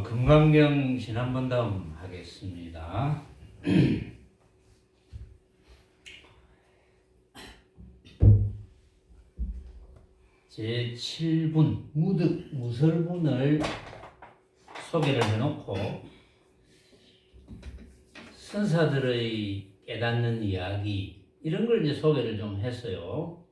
금강경 지난번 다음 하겠습니다. 제7분 무득 무설분을 소개를 해놓고 선사들의 깨닫는 이야기 이런 걸 이제 소개를 좀 했어요.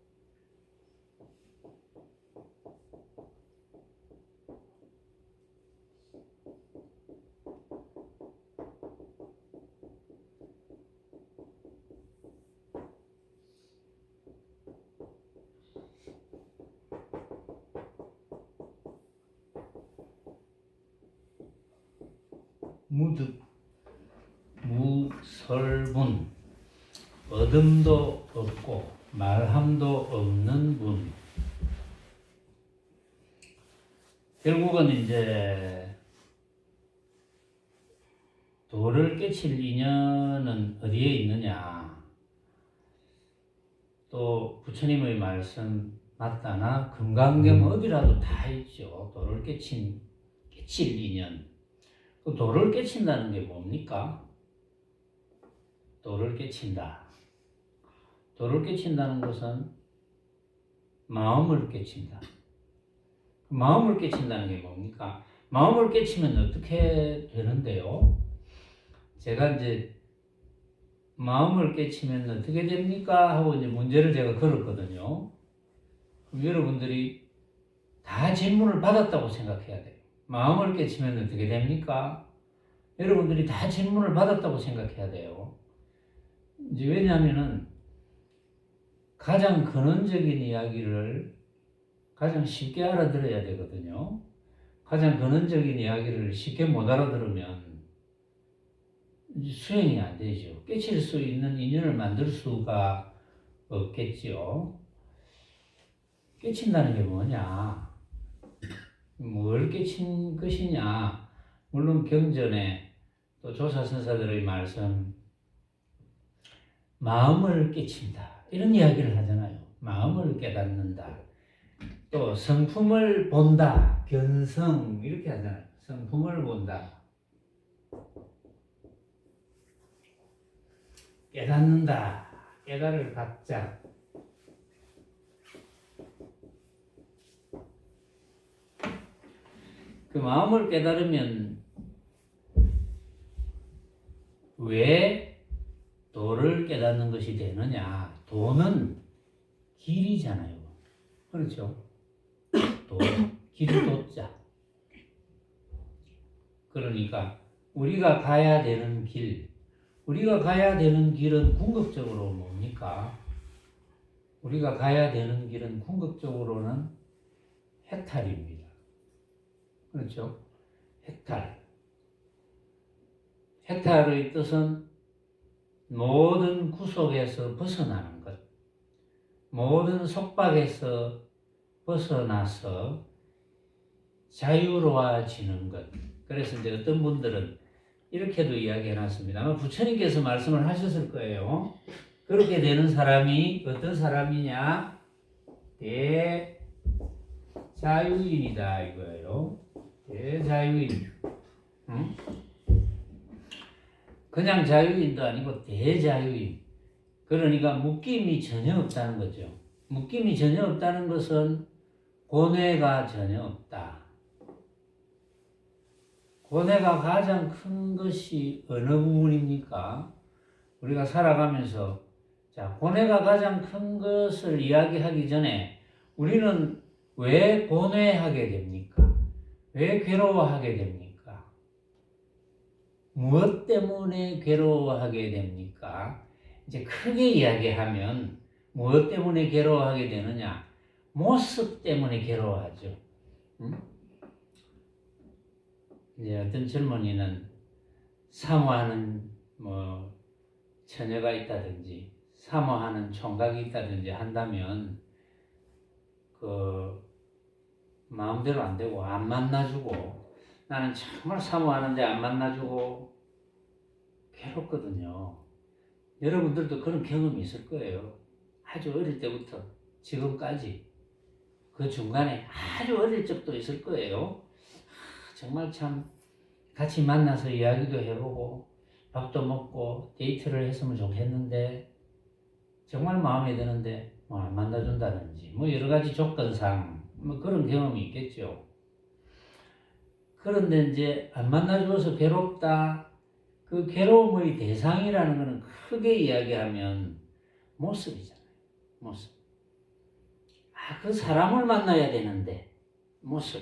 무득 무설분 얻음도 없고 말함도 없는 분. 결국은 이제 도를 깨칠 인연은 어디에 있느냐. 또 부처님의 말씀 맞다나 금강경 어디라도 다 있죠. 도를 깨칠 인연. 그 도를 깨친다는 게 뭡니까? 도를 깨친다. 도를 깨친다는 것은 마음을 깨친다. 마음을 깨친다는 게 뭡니까? 마음을 깨치면 어떻게 되는데요? 제가 이제 마음을 깨치면 어떻게 됩니까? 하고 이제 문제를 제가 걸었거든요. 그럼 여러분들이 다 질문을 받았다고 생각해야 돼요. 마음을 깨치면 어떻게 됩니까? 여러분들이 다 질문을 받았다고 생각해야 돼요. 이제 왜냐하면은 가장 근원적인 이야기를 가장 쉽게 알아들어야 되거든요. 가장 근원적인 이야기를 쉽게 못 알아들으면 수행이 안 되죠. 깨칠 수 있는 인연을 만들 수가 없겠죠. 깨친다는 게 뭐냐? 뭘 깨친 것이냐? 물론 경전에 또 조사선사들의 말씀, 마음을 깨친다. 이런 이야기를 하잖아요. 마음을 깨닫는다. 또 성품을 본다. 견성 이렇게 하잖아요. 성품을 본다. 깨닫는다. 깨달을 갖자. 그 마음을 깨달으면 왜 도를 깨닫는 것이 되느냐? 도는 길이잖아요. 그렇죠? 도, 길이 도자. 그러니까 우리가 가야 되는 길, 우리가 가야 되는 길은 궁극적으로 뭡니까? 우리가 가야 되는 길은 궁극적으로는 해탈입니다. 그렇죠? 해탈. 해탈의 뜻은 모든 구속에서 벗어나는 것, 모든 속박에서 벗어나서 자유로워지는 것. 그래서 이제 어떤 분들은 이렇게도 이야기해놨습니다. 아마 부처님께서 말씀을 하셨을 거예요. 그렇게 되는 사람이 어떤 사람이냐? 대자유인이다 이거예요. 대자유인. 응? 그냥 자유인도 아니고 대자유인. 그러니까 묶임이 전혀 없다는 거죠. 묶임이 전혀 없다는 것은 고뇌가 전혀 없다. 고뇌가 가장 큰 것이 어느 부분입니까? 우리가 살아가면서 자, 고뇌가 가장 큰 것을 이야기하기 전에 우리는 왜 고뇌하게 됩니까? 왜 괴로워하게 됩니까? 무엇 때문에 괴로워하게 됩니까? 이제 크게 이야기하면 무엇 때문에 괴로워하게 되느냐? 모습 때문에 괴로워하죠. 응? 이제 어떤 젊은이는 사모하는 처녀가 있다든지 사모하는 총각이 있다든지 한다면 그 마음대로 안 되고 안 만나주고 나는 정말 사모하는데 안 만나주고 괴롭거든요. 여러분들도 그런 경험이 있을 거예요. 아주 어릴 때부터 지금까지 그 중간에 아주 어릴 적도 있을 거예요. 정말 참 같이 만나서 이야기도 해보고 밥도 먹고 데이트를 했으면 좋겠는데 정말 마음에 드는데 뭐 안 만나준다든지 뭐 여러 가지 조건상 뭐 그런 경험이 있겠죠. 그런데 이제 안 만나줘서 괴롭다. 그 괴로움의 대상이라는 것은 크게 이야기하면 모습이잖아요. 모습. 그 사람을 만나야 되는데 모습.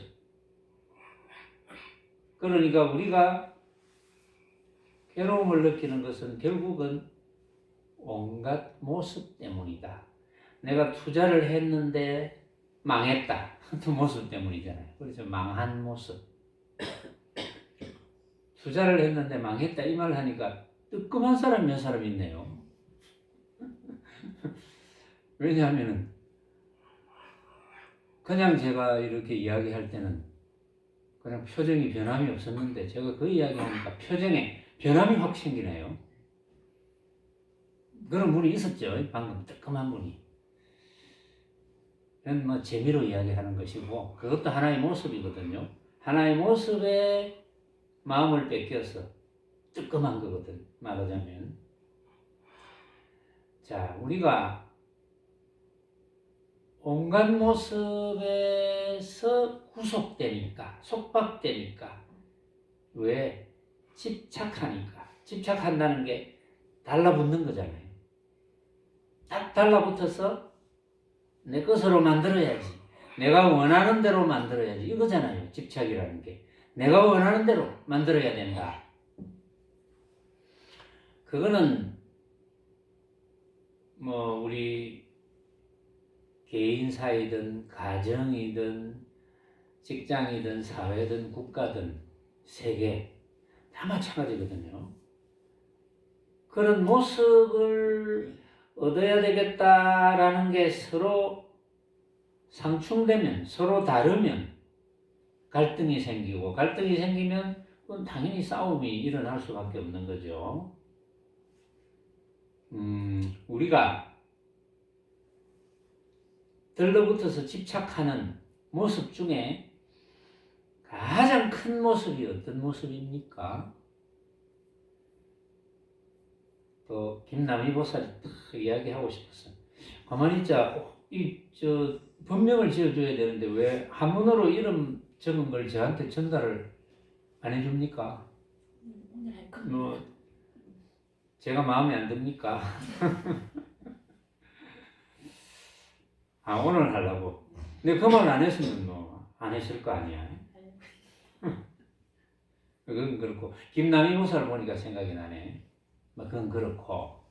그러니까 우리가 괴로움을 느끼는 것은 결국은 온갖 모습 때문이다. 내가 투자를 했는데 망했다. 그 모습 때문이잖아요. 그래서 망한 모습. 투자를 했는데 망했다 이 말 하니까 뜨끔한 사람 몇 사람 있네요. 왜냐하면 그냥 제가 이렇게 이야기할 때는 그냥 표정이 변함이 없었는데 제가 그 이야기하니까 표정에 변함이 확 생기네요. 그런 분이 있었죠. 방금 뜨끔한 분이. 그건 뭐 재미로 이야기하는 것이고 그것도 하나의 모습이거든요. 하나의 모습에 마음을 뺏겨서 뜨끔한 거거든. 말하자면. 자, 우리가 온갖 모습에서 구속되니까, 속박되니까, 왜? 집착하니까. 집착한다는 게 달라붙는 거잖아요. 딱 달라붙어서 내 것으로 만들어야지. 내가 원하는 대로 만들어야지. 이거잖아요. 집착이라는 게. 내가 원하는 대로 만들어야 된다. 그거는 뭐 우리 개인 사이든 가정이든 직장이든 사회든 국가든 세계 다 마찬가지거든요. 그런 모습을 얻어야 되겠다라는 게 서로 상충되면 서로 다르면 갈등이 생기고 갈등이 생기면 그건 당연히 싸움이 일어날 수밖에 없는 거죠. 우리가 들러붙어서 집착하는 모습 중에 가장 큰 모습이 어떤 모습입니까? 또 김남희 보살이 이야기하고 싶었어요. 가만히 있자. 법명을 지어줘야 되는데 왜 한문으로 이름 적은 걸 저한테 전달을 안 해줍니까? 뭐 제가 마음에 안 듭니까? 오늘 하려고. 근데 그 말 안 했으면 뭐 안 했을 거 아니야. 그건 그렇고 김남희 보살을 보니까 생각이 나네. 그건 그렇고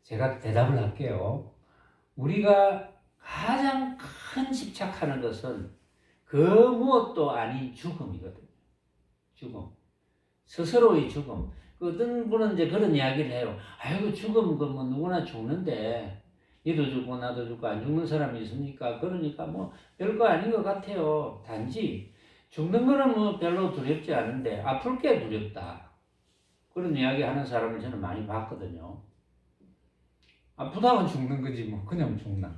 제가 대답을 할게요. 우리가 가장 큰 집착하는 것은 그 무엇도 아닌 죽음이거든요. 죽음. 스스로의 죽음. 어떤 분은 이제 그런 이야기를 해요. 아이고 죽음 뭐 누구나 죽는데 니도 죽고 나도 죽고 안 죽는 사람이 있습니까? 그러니까 뭐 별거 아닌 것 같아요. 단지 죽는 거는 뭐 별로 두렵지 않은데 아플 게 두렵다. 그런 이야기 하는 사람을 저는 많이 봤거든요. 아프다면 죽는 거지 뭐 그냥 죽나.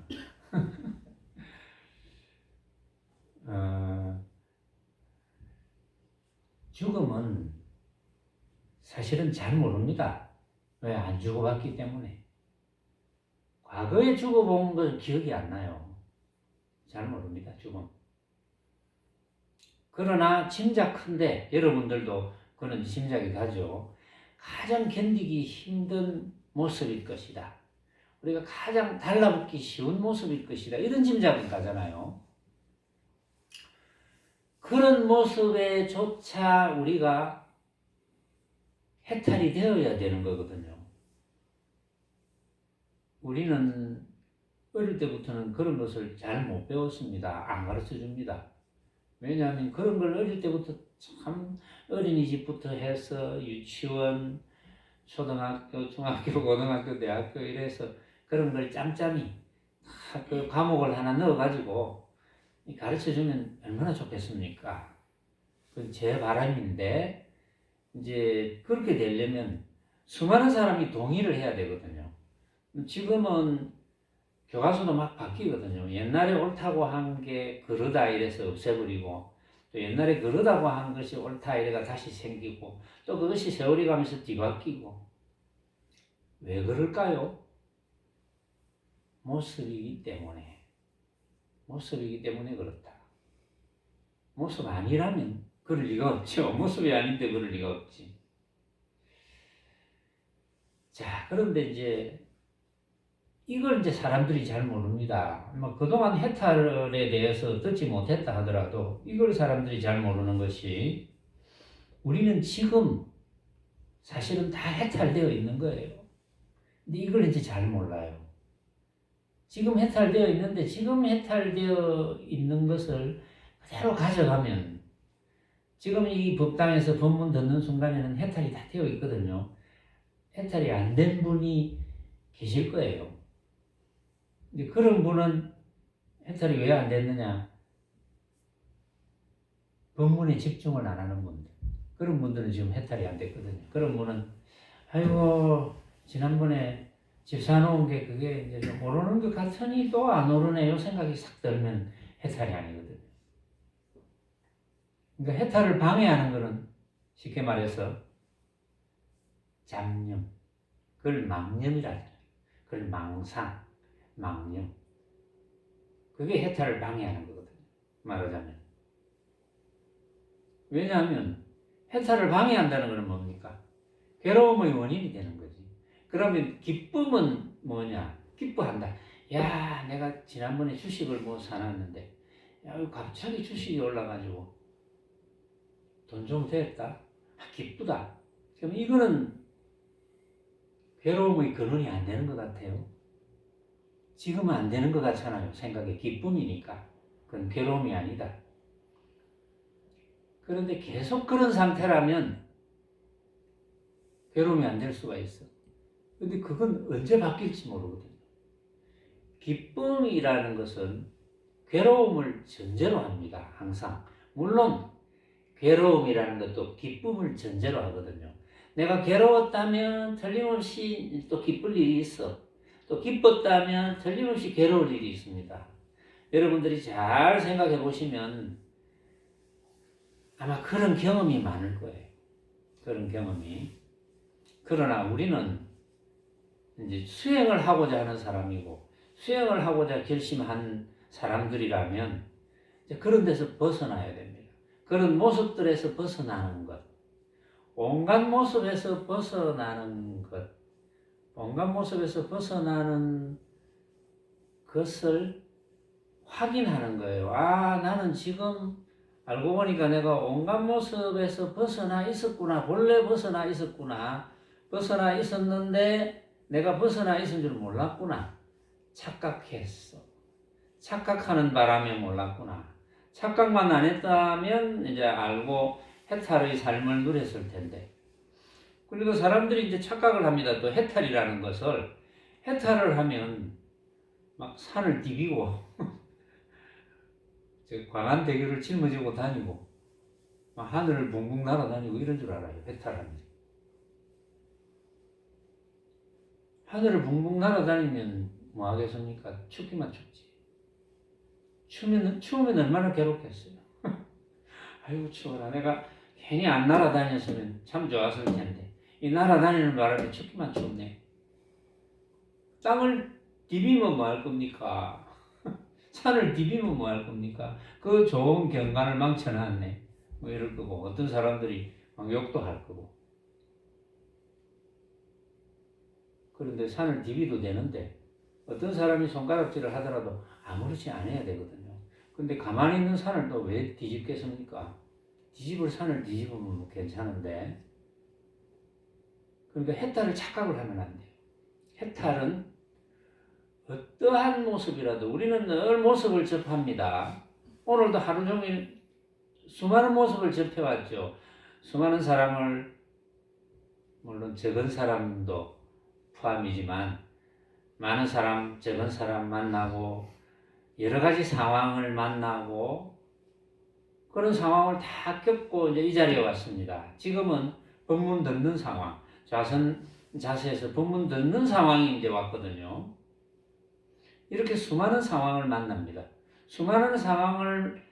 죽음은 사실은 잘 모릅니다. 왜? 안 죽어봤기 때문에. 과거에 죽어본 건 기억이 안 나요. 잘 모릅니다. 죽음. 그러나 짐작컨대 여러분들도 그런 짐작이 가죠. 가장 견디기 힘든 모습일 것이다. 우리가 가장 달라붙기 쉬운 모습일 것이다. 이런 짐작은 가잖아요. 그런 모습에조차 우리가 해탈이 되어야 되는 거거든요. 우리는 어릴 때부터는 그런 것을 잘 못 배웠습니다. 안 가르쳐 줍니다. 왜냐하면 그런 걸 어릴 때부터 참 어린이집부터 해서 유치원, 초등학교, 중학교, 고등학교, 대학교 이래서 그런 걸 짬짬이 그 과목을 하나 넣어가지고 가르쳐 주면 얼마나 좋겠습니까? 그건 제 바람인데 이제 그렇게 되려면 수많은 사람이 동의를 해야 되거든요. 지금은 교과서도 막 바뀌거든요. 옛날에 옳다고 한 게 그러다 이래서 없애버리고 또 옛날에 그러다고 한 것이 옳다 이래가 다시 생기고 또 그것이 세월이 가면서 뒤바뀌고 왜 그럴까요? 모습이기 때문에 그렇다. 모습 아니라면 그럴 리가 없죠. 모습이 아닌데 그럴 리가 없지. 자, 그런데 이걸 사람들이 잘 모릅니다. 그동안 해탈에 대해서 듣지 못했다 하더라도 이걸 사람들이 잘 모르는 것이 우리는 지금 사실은 다 해탈되어 있는 거예요. 근데 이걸 잘 몰라요. 지금 해탈되어 있는데 지금 해탈되어 있는 것을 그대로 가져가면 지금 이 법당에서 법문 듣는 순간에는 해탈이 다 되어 있거든요. 해탈이 안 된 분이 계실 거예요. 근데 그런 분은 해탈이 왜 안 됐느냐? 법문에 집중을 안 하는 분들. 그런 분들은 지금 해탈이 안 됐거든요. 그런 분은 아이고 지난번에 집 사놓은 게 그게 좀 오르는 것 같으니 또 안 오르네요 생각이 싹 들면 해탈이 아니거든요. 그러니까 해탈을 방해하는 것은 쉽게 말해서 잡념, 그걸 망념이라 하잖아요. 그걸 망상, 망념. 그게 해탈을 방해하는 거거든요. 말하자면. 왜냐하면 해탈을 방해한다는 것은 뭡니까? 괴로움의 원인이 되는 거지. 그러면 기쁨은 뭐냐? 기뻐한다. 야, 내가 지난번에 주식을 사놨는데, 야, 갑자기 주식이 올라가지고 돈 좀 됐다. 기쁘다. 그럼 이거는 괴로움의 근원이 안 되는 것 같아요. 지금은 안 되는 것 같잖아요. 생각에 기쁨이니까. 그건 괴로움이 아니다. 그런데 계속 그런 상태라면 괴로움이 안 될 수가 있어. 근데 그건 언제 바뀔지 모르거든요. 기쁨이라는 것은 괴로움을 전제로 합니다. 항상. 물론 괴로움이라는 것도 기쁨을 전제로 하거든요. 내가 괴로웠다면 틀림없이 또 기쁠 일이 있어. 또 기뻤다면 틀림없이 괴로울 일이 있습니다. 여러분들이 잘 생각해 보시면 아마 그런 경험이 많을 거예요. 그런 경험이. 그러나 우리는 수행을 하고자 하는 사람이고 수행을 하고자 결심한 사람들이라면 그런 데서 벗어나야 됩니다. 그런 모습들에서 벗어나는 것. 온갖 모습에서 벗어나는 것. 온갖 모습에서 벗어나는 것을 확인하는 거예요. 아, 나는 지금 알고 보니까 내가 온갖 모습에서 벗어나 있었구나. 본래 벗어나 있었구나. 벗어나 있었는데 내가 벗어나 있은 줄 몰랐구나. 착각했어. 착각하는 바람에 몰랐구나. 착각만 안 했다면 알고 해탈의 삶을 누렸을 텐데. 그리고 사람들이 착각을 합니다. 또 해탈이라는 것을 해탈을 하면 막 산을 디비고 광안대교를 짊어지고 다니고 막 하늘을 붕붕 날아다니고 이런 줄 알아요. 해탈하면. 하늘을 붕붕 날아다니면 뭐 하겠습니까? 춥기만 춥지. 추우면 얼마나 괴롭겠어요. 아이고 추워라. 내가 괜히 안 날아다녔으면 참 좋았을 텐데 이 날아다니는 바람에 춥기만 춥네. 땅을 디비면 뭐 할 겁니까? 산을 디비면 뭐 할 겁니까? 그 좋은 경관을 망쳐놨네. 뭐 이럴 거고 어떤 사람들이 막 욕도 할 거고. 그런데 산을 디비도 되는데 어떤 사람이 손가락질을 하더라도 아무렇지 않아야 되거든요. 근데 가만히 있는 산을 또 왜 뒤집겠습니까? 뒤집을 산을 뒤집으면 괜찮은데. 그러니까 해탈을 착각을 하면 안 돼요. 해탈은 어떠한 모습이라도 우리는 늘 모습을 접합니다. 오늘도 하루 종일 수많은 모습을 접해왔죠. 수많은 사람을, 물론 적은 사람도 포함이지만 많은 사람, 적은 사람 만나고 여러 가지 상황을 만나고 그런 상황을 다 겪고 이 자리에 왔습니다. 지금은 법문 듣는 상황, 자세에서 법문 듣는 상황이 왔거든요. 이렇게 수많은 상황을 만납니다. 수많은 상황을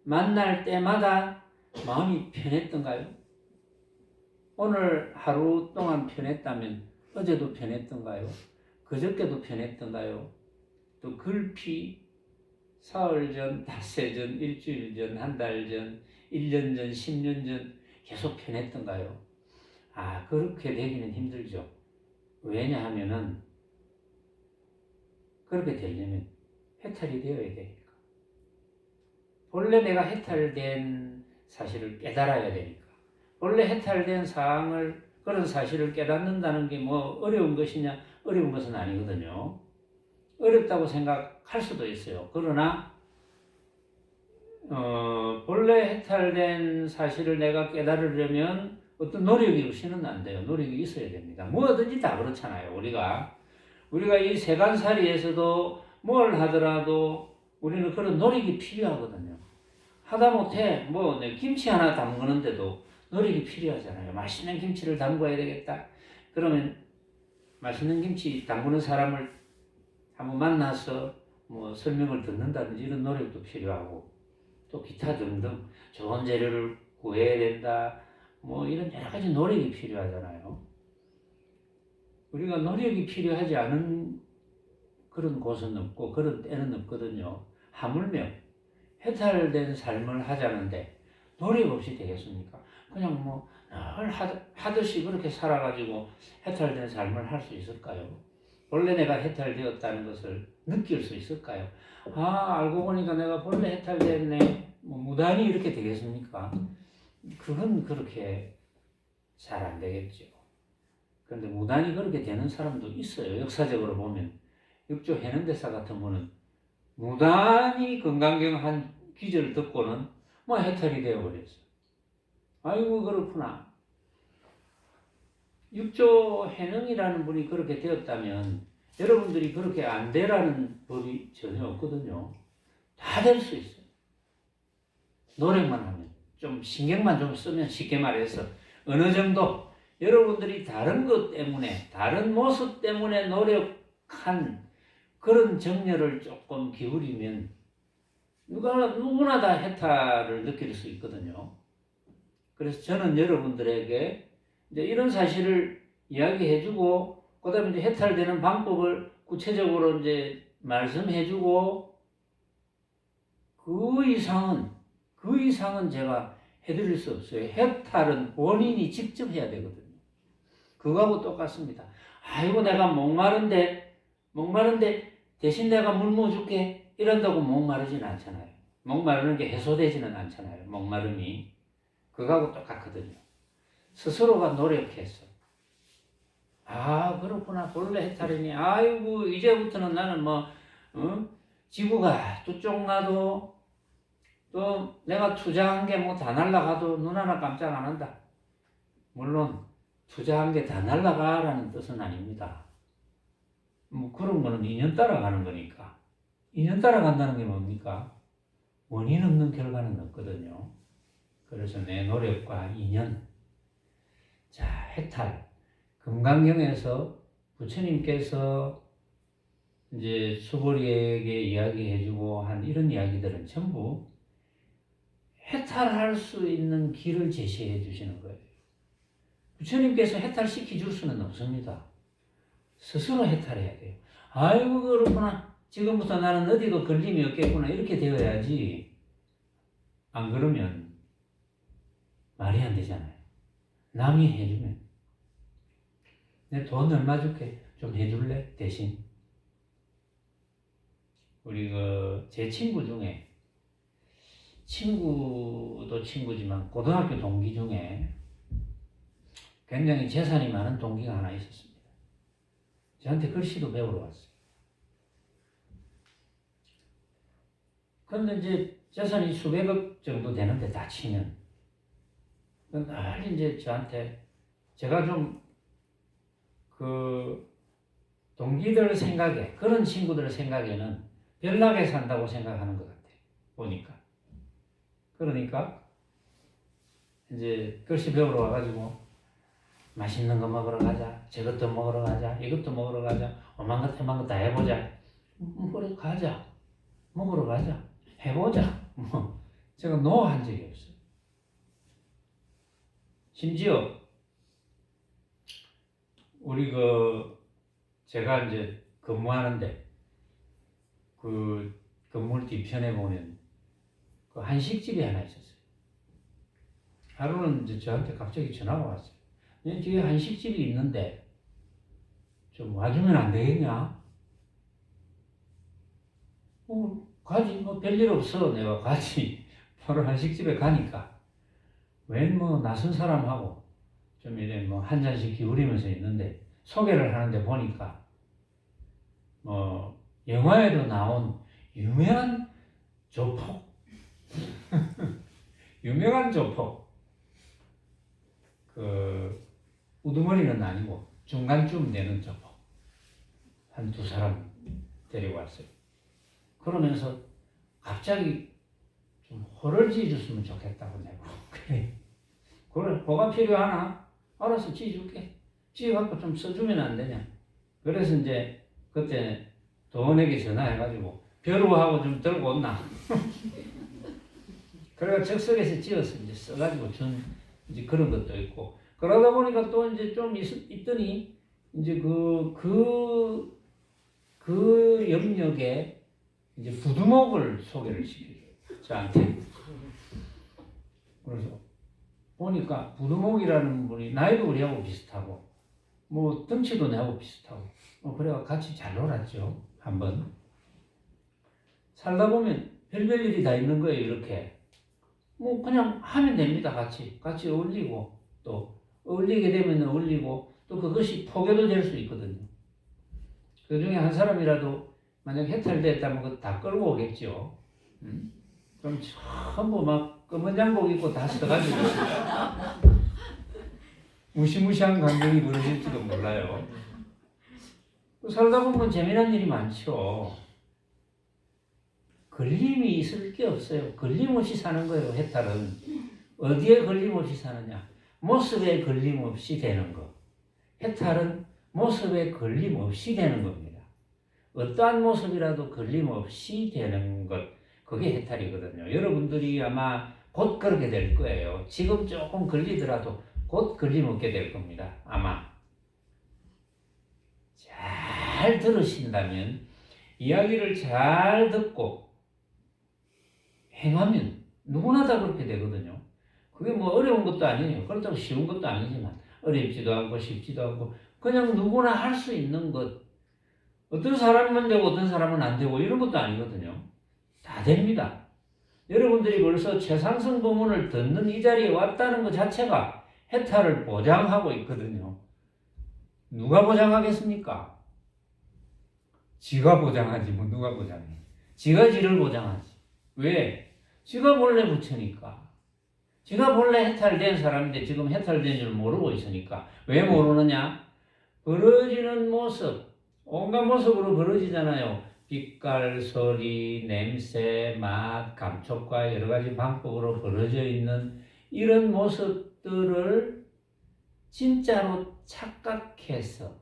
만날 때마다 마음이 편했던가요? 오늘 하루 동안 편했다면 어제도 편했던가요? 그저께도 편했던가요? 또 글피 사흘 전, 닷새 전, 일주일 전, 한 달 전, 1년 전, 10년 전 계속 편했던가요? 그렇게 되기는 힘들죠. 왜냐하면은 그렇게 되려면 해탈이 되어야 되니까. 본래 내가 해탈된 사실을 깨달아야 되니까. 본래 해탈된 사항을, 그런 사실을 깨닫는다는 게 뭐 어려운 것이냐? 어려운 것은 아니거든요. 어렵다고 생각할 수도 있어요. 그러나 본래 해탈된 사실을 내가 깨달으려면 어떤 노력이 없이는 안 돼요. 노력이 있어야 됩니다. 뭐든지 다 그렇잖아요. 우리가 이 세간살이에서도 뭘 하더라도 우리는 그런 노력이 필요하거든요. 하다못해 김치 하나 담그는데도 노력이 필요하잖아요. 맛있는 김치를 담궈야 되겠다. 그러면 맛있는 김치 담그는 사람을 한번 만나서 설명을 듣는다든지 이런 노력도 필요하고, 또 기타 등등 좋은 재료를 구해야 된다. 이런 여러 가지 노력이 필요하잖아요. 우리가 노력이 필요하지 않은 그런 곳은 없고 그런 때는 없거든요. 하물며 해탈된 삶을 하자는데 노력 없이 되겠습니까? 그냥 늘 하듯이 그렇게 살아가지고 해탈된 삶을 할 수 있을까요? 본래 내가 해탈되었다는 것을 느낄 수 있을까요? 알고 보니까 내가 본래 해탈됐네. 무단히 이렇게 되겠습니까? 그건 그렇게 잘 안 되겠죠. 그런데 무단히 그렇게 되는 사람도 있어요. 역사적으로 보면 육조 해능대사 같은 분은 무단히 건강경한 기절을 듣고는 해탈이 되어버렸어요. 아이고 그렇구나. 육조 해능이라는 분이 그렇게 되었다면 여러분들이 그렇게 안 되라는 법이 전혀 없거든요. 다 될 수 있어요. 노력만 하면, 좀 신경만 좀 쓰면, 쉽게 말해서 어느 정도 여러분들이 다른 것 때문에, 다른 모습 때문에 노력한 그런 정열을 조금 기울이면 누구나 다 해탈을 느낄 수 있거든요. 그래서 저는 여러분들에게 이제 이런 사실을 이야기해주고, 그 다음에 이제 해탈되는 방법을 구체적으로 이제 말씀해주고, 그 이상은 제가 해드릴 수 없어요. 해탈은 본인이 직접 해야 되거든요. 그거하고 똑같습니다. 아이고, 내가 목마른데 대신 내가 물 모어줄게. 이런다고 목마르지는 않잖아요. 목마르는 게 해소되지는 않잖아요. 목마름이. 그거하고 똑같거든요. 스스로가 노력해서. 그렇구나. 본래 해탈이니. 아이고, 이제부터는 나는 지구가 뚝쪽 나도, 또 내가 투자한 게 다 날라가도 눈 하나 깜짝 안 한다. 물론, 투자한 게 다 날라가라는 뜻은 아닙니다. 그런 거는 인연 따라가는 거니까. 인연 따라간다는 게 뭡니까? 원인 없는 결과는 없거든요. 그래서 내 노력과 인연. 자, 해탈. 금강경에서 부처님께서 이제 수보리에게 이야기해주고 한 이런 이야기들은 전부 해탈할 수 있는 길을 제시해 주시는 거예요. 부처님께서 해탈시켜 줄 수는 없습니다. 스스로 해탈해야 돼요. 아이고 그렇구나. 지금부터 나는 어디도 걸림이 없겠구나. 이렇게 되어야지. 안 그러면 말이 안 되잖아요. 남이 해주면. 내 돈 얼마 줄게. 좀 해줄래? 대신. 우리 제 친구 중에, 친구도 친구지만 고등학교 동기 중에 굉장히 재산이 많은 동기가 하나 있었습니다. 저한테 글씨도 배우러 왔어요. 그런데 이제 재산이 수백억 정도 되는데 다 치면 늘 이제 저한테, 제가 좀 동기들 생각에, 그런 친구들 생각에는 별나게 산다고 생각하는 것 같아요. 보니까. 그러니까 이제 글씨 배우러 와가지고 맛있는 거 먹으러 가자, 저것도 먹으러 가자, 이것도 먹으러 가자, 오만 것 해만 것 다 해보자. 그래 가자, 먹으러 가자, 해보자. 제가 노 한 적이 없어요. 심지어 우리 제가 이제 근무하는데 그 건물 뒤편에 보면 그 한식집이 하나 있었어요. 하루는 이제 저한테 갑자기 전화가 왔어요. 뒤에 한식집이 있는데 좀 와주면 안 되겠냐? 가지, 뭐 별일 없어. 내가 가지. 바로 한식집에 가니까 웬 낯선 사람하고 좀 이래 한 잔씩 기울이면서 있는데 소개를 하는데 보니까 영화에도 나온 유명한 조폭 유명한 조폭 우두머리는 아니고 중간쯤 되는 조폭 한두 사람 데리고 왔어요. 그러면서 갑자기 좀 호를 지어줬으면 좋겠다고 내고 그래 뭐가 필요하나? 알아서 지어줄게. 지어갖고 좀 써주면 안 되냐? 그래서 이제 그때 도원에게 전화해가지고 벼루하고 좀 들고 온나? 그래가 즉석에서 지어서 이제 써가지고 준 이제 그런 것도 있고 그러다 보니까 또 이제 좀 있더니 이제 그 영역에 이제 부두목을 소개를 시켜줘요. 저한테. 그래서 보니까 부두목이라는 분이 나이도 우리하고 비슷하고 뭐 덩치도 내하고 비슷하고 그래가 같이 잘 놀았죠. 한번 살다 보면 별별 일이 다 있는 거예요. 이렇게 뭐 그냥 하면 됩니다. 같이 어울리고 또 어울리게 되면 어울리고 또 그것이 포교도 될 수 있거든요. 그 중에 한 사람이라도 만약 해탈됐다면 그거 다 끌고 오겠죠. 그럼 전부 막 검은 양복 입고 다 써가지고 무시무시한 광경이 벌어질지도 몰라요. 살다 보면 재미난 일이 많죠. 걸림이 있을 게 없어요. 걸림없이 사는 거예요. 해탈은 어디에 걸림없이 사느냐? 모습에 걸림없이 되는 거. 해탈은 모습에 걸림없이 되는 겁니다. 어떠한 모습이라도 걸림없이 되는 것, 그게 해탈이거든요. 여러분들이 아마 곧 그렇게 될 거예요. 지금 조금 걸리더라도 곧 걸림없게 될 겁니다. 아마 잘 들으신다면, 이야기를 잘 듣고 행하면 누구나 다 그렇게 되거든요. 그게 뭐 어려운 것도 아니에요. 그렇다고 쉬운 것도 아니지만 어렵지도 않고 쉽지도 않고 그냥 누구나 할 수 있는 것. 어떤 사람은 되고 어떤 사람은 안 되고 이런 것도 아니거든요. 다 됩니다. 여러분들이 벌써 최상승 법문을 듣는 이 자리에 왔다는 것 자체가 해탈을 보장하고 있거든요. 누가 보장하겠습니까? 지가 보장하지 뭐 누가 보장해. 지가 지를 보장하지. 왜? 지가 본래 부처니까. 지가 본래 해탈된 사람인데 지금 해탈된 줄 모르고 있으니까. 왜 모르느냐? 벌어지는 모습, 온갖 모습으로 벌어지잖아요. 빛깔, 소리, 냄새, 맛, 감촉과 여러 가지 방법으로 벌어져 있는 이런 모습들을 진짜로 착각해서,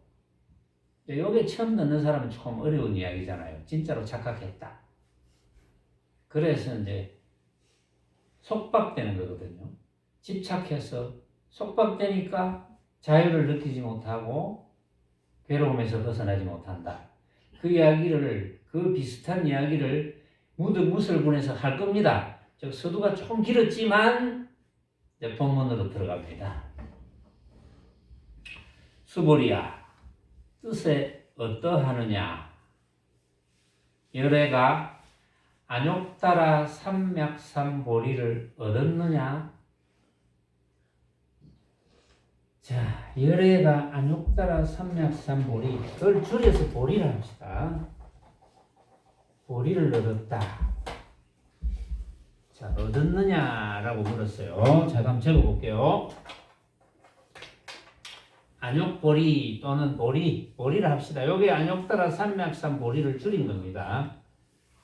요게 처음 듣는 사람은 조금 어려운 이야기잖아요. 진짜로 착각했다. 그래서 이제 속박되는 거거든요. 집착해서 속박되니까 자유를 느끼지 못하고 괴로움에서 벗어나지 못한다. 그 비슷한 이야기를 무득무설군에서 할 겁니다. 즉 서두가 조금 길었지만 이제 본문으로 들어갑니다. 수보리야, 뜻에 어떠하느냐? 열애가 안욕따라 삼맥삼보리를 얻었느냐? 자, 열애가 안욕따라 삼맥삼보리, 그걸 줄여서 보리를 합시다. 보리를 얻었다. 자, 얻었느냐라고 물었어요. 자, 한번 적어볼게요. 안욕보리 또는 보리를 합시다. 여기 안욕따라 삼맥삼보리를 줄인 겁니다.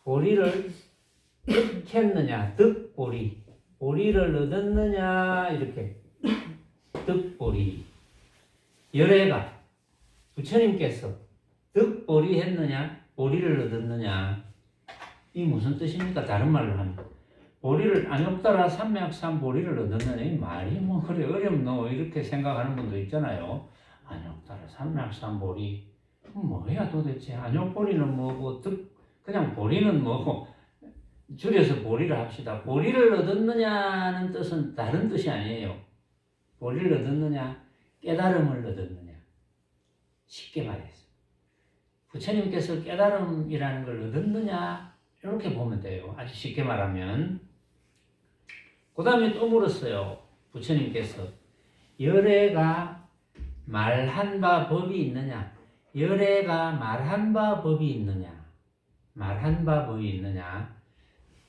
보리를 득했느냐, 득보리. 보리를 얻었느냐, 이렇게. 득보리. 열애가 부처님께서 득보리 했느냐, 보리를 얻었느냐. 이 무슨 뜻입니까? 다른 말로 하면 보리를 안욕따라 삼맥산 보리를 얻었느냐 이 말이 뭐 그래 어렵노 이렇게 생각하는 분도 있잖아요. 안욕따라 삼맥산 보리 뭐야 도대체 안욕보리는 뭐고 그냥 보리는 뭐고 줄여서 보리를 합시다. 보리를 얻었느냐는 뜻은 다른 뜻이 아니에요. 보리를 얻었느냐 깨달음을 얻었느냐 쉽게 말해서 부처님께서 깨달음이라는 걸 얻었느냐 이렇게 보면 돼요. 아주 쉽게 말하면 그 다음에 또 물었어요. 부처님께서 열애가 말한 바 법이 있느냐 열애가 말한 바 법이 있느냐 말한 바 법이 있느냐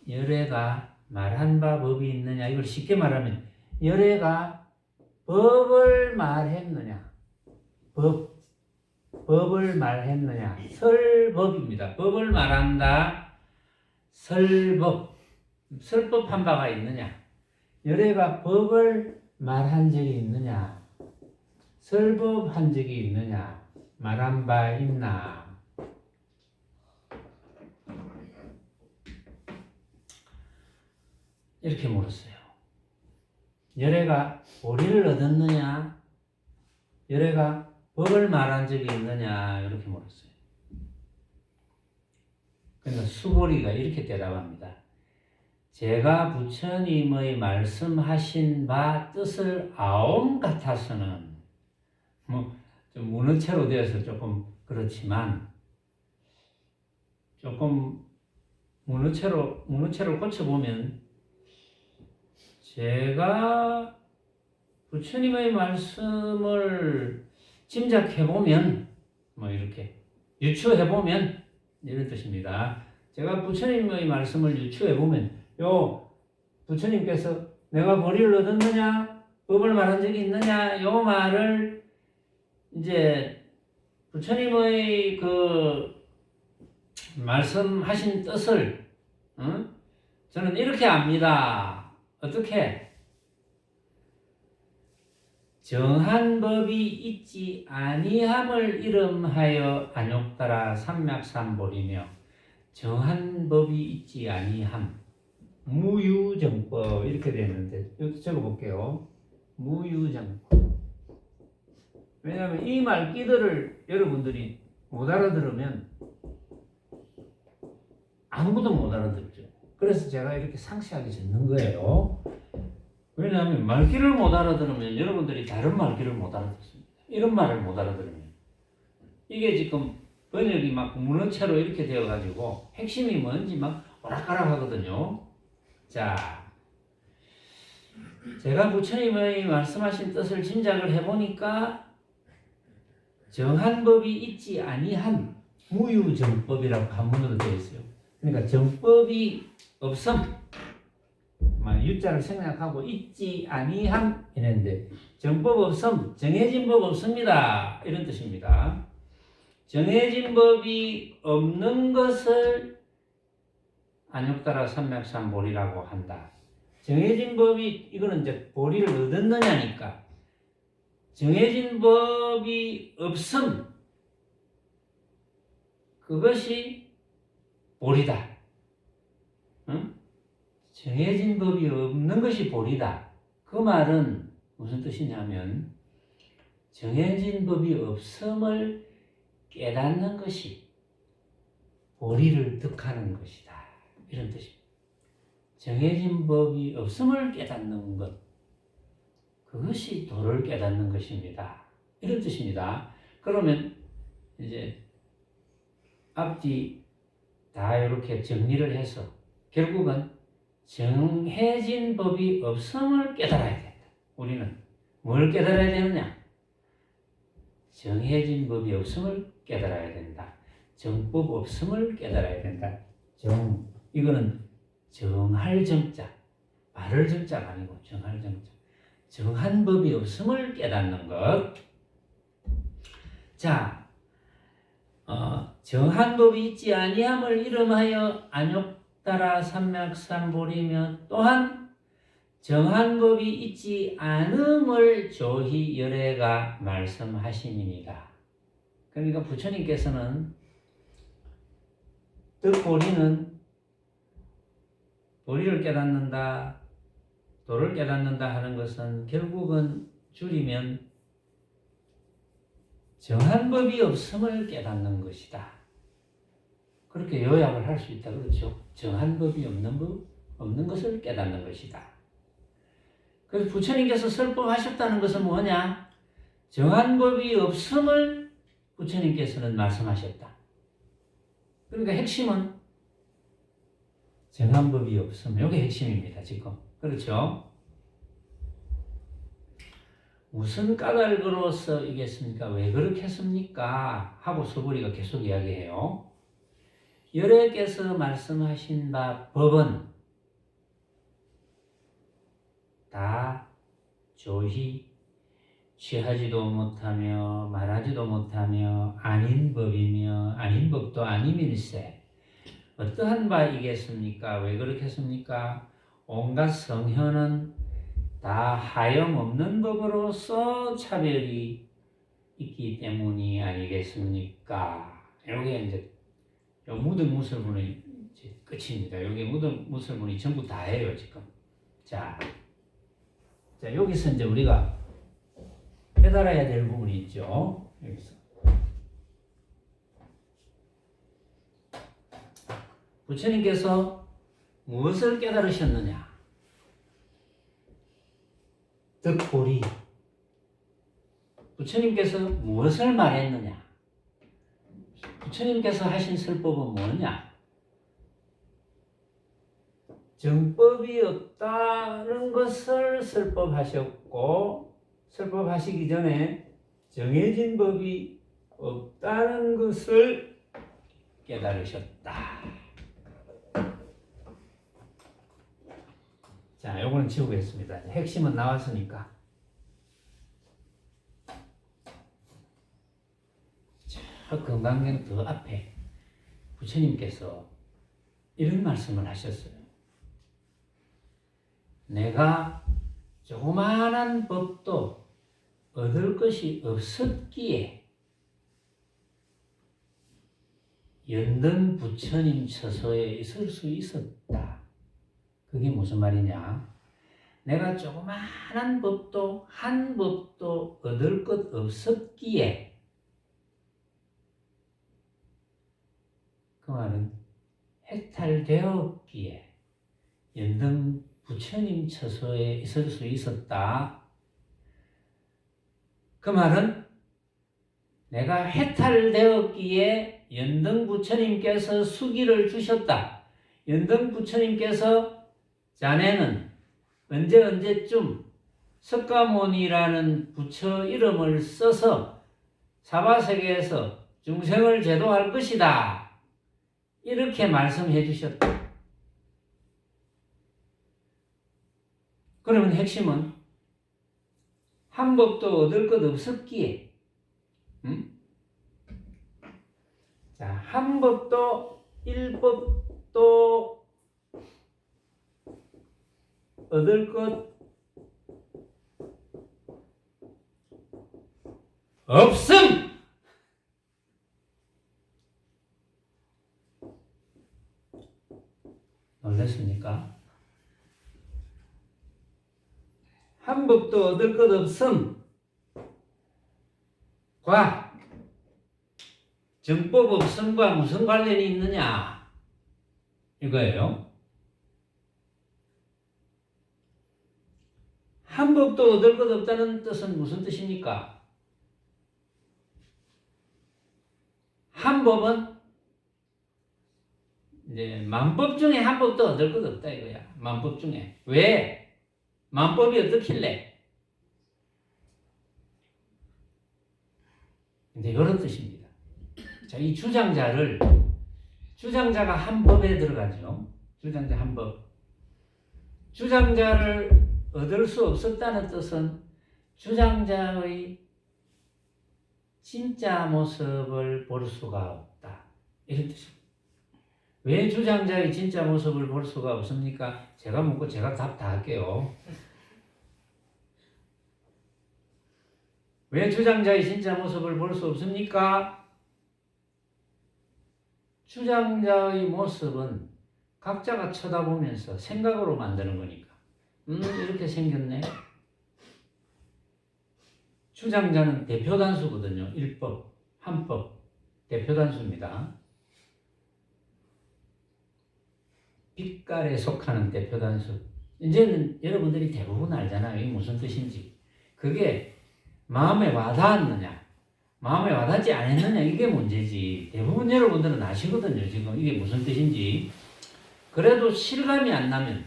열애가 말한 바 법이 있느냐 이걸 쉽게 말하면 열애가 법을 말했느냐 법을 말했느냐 설법입니다. 법을 말한다 설법한 바가 있느냐 열애가 법을 말한 적이 있느냐 설법한 적이 있느냐 말한 바 있나 이렇게 물었어요. 열애가 보리를 얻었느냐 열애가 법을 말한 적이 있느냐 이렇게 물었어요. 그러니까 수보리가 이렇게 대답합니다. 제가 부처님의 말씀하신 바 뜻을 아옴 같아서는 좀 문어체로 되어서 조금 그렇지만 조금 문어체로 고쳐보면 제가 부처님의 말씀을 짐작해보면 이렇게 유추해보면 이런 뜻입니다. 제가 부처님의 말씀을 유추해보면 부처님께서 내가 보리를 얻었느냐 법을 말한 적이 있느냐 요 말을 이제 부처님의 그 말씀하신 뜻을 저는 이렇게 압니다. 어떻게? 정한 법이 있지 아니함을 이름하여 안욕따라 삼맥삼보리며 정한 법이 있지 아니함 무유정법 이렇게 되는데 여기 적어볼게요. 무유정법. 왜냐하면 이 말귀들을 여러분들이 못 알아들으면 아무것도 못 알아듣죠. 그래서 제가 이렇게 상세하게 적는 거예요. 왜냐하면 말귀를 못 알아들으면 여러분들이 다른 말귀를 못 알아듣습니다. 이런 말을 못 알아들으면 이게 지금 번역이 막 문어체로 이렇게 되어가지고 핵심이 뭔지 막 오락가락 하거든요. 자, 제가 부처님의 말씀하신 뜻을 짐작을 해보니까 정한 법이 있지 아니한 무유정법이라고 한문으로 되어 있어요. 그러니까 정법이 없음, 유자를 생략하고 있지 아니함 이랬는데 정법 없음, 정해진 법 없습니다 이런 뜻입니다. 정해진 법이 없는 것을 안욕따라 삼맥삼보리라고 한다. 정해진 법이 이거는 이제 보리를 얻었느냐니까 정해진 법이 없음 그것이 보리다. 응? 정해진 법이 없는 것이 보리다. 그 말은 무슨 뜻이냐면 정해진 법이 없음을 깨닫는 것이 보리를 득하는 것이다. 이런 뜻입니다. 정해진 법이 없음을 깨닫는 것 그것이 도를 깨닫는 것입니다. 이런 뜻입니다. 그러면 이제 앞뒤 다 이렇게 정리를 해서 결국은 정해진 법이 없음을 깨달아야 된다. 우리는 뭘 깨달아야 되느냐? 정해진 법이 없음을 깨달아야 된다. 정법 없음을 깨달아야 된다. 이거는 정할 정자, 바를 정자가 아니고 정할 정자. 정한 법이 없음을 깨닫는 것. 자, 정한 법이 있지 아니함을 이름하여 안욕따라 삼맥삼보리며 또한 정한 법이 있지 않음을 조희 열애가 말씀하심이니라. 그러니까 부처님께서는 뜻보리는 도리를 깨닫는다, 도를 깨닫는다 하는 것은 결국은 줄이면 정한 법이 없음을 깨닫는 것이다. 그렇게 요약을 할 수 있다. 그렇죠? 정한 법이 없는 것을 깨닫는 것이다. 그래서 부처님께서 설법하셨다는 것은 뭐냐? 정한 법이 없음을 부처님께서는 말씀하셨다. 그러니까 핵심은 정한 법이 없음. 이게 핵심입니다. 지금. 그렇죠? 무슨 까닭으로서 이겠습니까? 왜 그렇게 했습니까? 하고 서부리가 계속 이야기해요. 열애께서 말씀하신 바 법은 다 조희 취하지도 못하며 말하지도 못하며 아닌 법이며 아닌 법도 아님일세. 어떠한 바이겠습니까? 왜 그렇게 했습니까? 온갖 성현은 다 하염없는 법으로서 차별이 있기 때문이 아니겠습니까? 이게 이제 무등무설문의 끝입니다. 여기 무등무설문이 전부 다예요 지금. 자, 여기서 이제 우리가 깨달아야 될 부분이 있죠. 여기서 부처님께서 무엇을 깨달으셨느냐? 득보리. 부처님께서 무엇을 말했느냐? 부처님께서 하신 설법은 뭐냐? 정법이 없다는 것을 설법하셨고, 설법하시기 전에 정해진 법이 없다는 것을 깨달으셨다. 자, 요거는 지우겠습니다. 핵심은 나왔으니까. 저 금강경 더 앞에 부처님께서 이런 말씀을 하셨어요. 내가 조그마한 법도 얻을 것이 없었기에 연등 부처님 처소에 있을 수 있었다. 그게 무슨 말이냐? 내가 조그마한 법도 한 법도 얻을 것 없었기에, 그 말은 해탈되었기에 연등 부처님 처소에 있을 수 있었다. 그 말은 내가 해탈되었기에 연등 부처님께서 수기를 주셨다. 연등 부처님께서 자네는 언제쯤 석가모니라는 부처 이름을 써서 사바세계에서 중생을 제도할 것이다. 이렇게 말씀해 주셨다. 그러면 핵심은 한 법도 얻을 것 없었기에, 자, 한 법도 일법도 얻을 것 없음! 놀랐습니까? 한 법도 얻을 것 없음과 정법 없음과 무슨 관련이 있느냐? 이거예요. 한 법도 얻을 것 없다는 뜻은 무슨 뜻입니까? 한 법은 이제 만법 중에 한 법도 얻을 것 없다 이거야. 만법 중에. 왜? 만법이 어떻길래? 이제 이런 뜻입니다. 자, 이 주장자가 한 법에 들어가죠. 주장자 한 법. 주장자를 얻을 수 없었다는 뜻은 주장자의 진짜 모습을 볼 수가 없다. 이런 뜻입니다. 왜 주장자의 진짜 모습을 볼 수가 없습니까? 제가 묻고 제가 답 다 할게요. 왜 주장자의 진짜 모습을 볼 수 없습니까? 주장자의 모습은 각자가 쳐다보면서 생각으로 만드는 거니까. 이렇게 생겼네. 주장자는 대표 단수거든요. 일법, 한법, 대표 단수입니다. 빛깔에 속하는 대표 단수. 이제는 여러분들이 대부분 알잖아요. 이게 무슨 뜻인지. 그게 마음에 와닿았느냐, 마음에 와닿지 않았느냐, 이게 문제지. 대부분 여러분들은 아시거든요. 지금 이게 무슨 뜻인지. 그래도 실감이 안 나면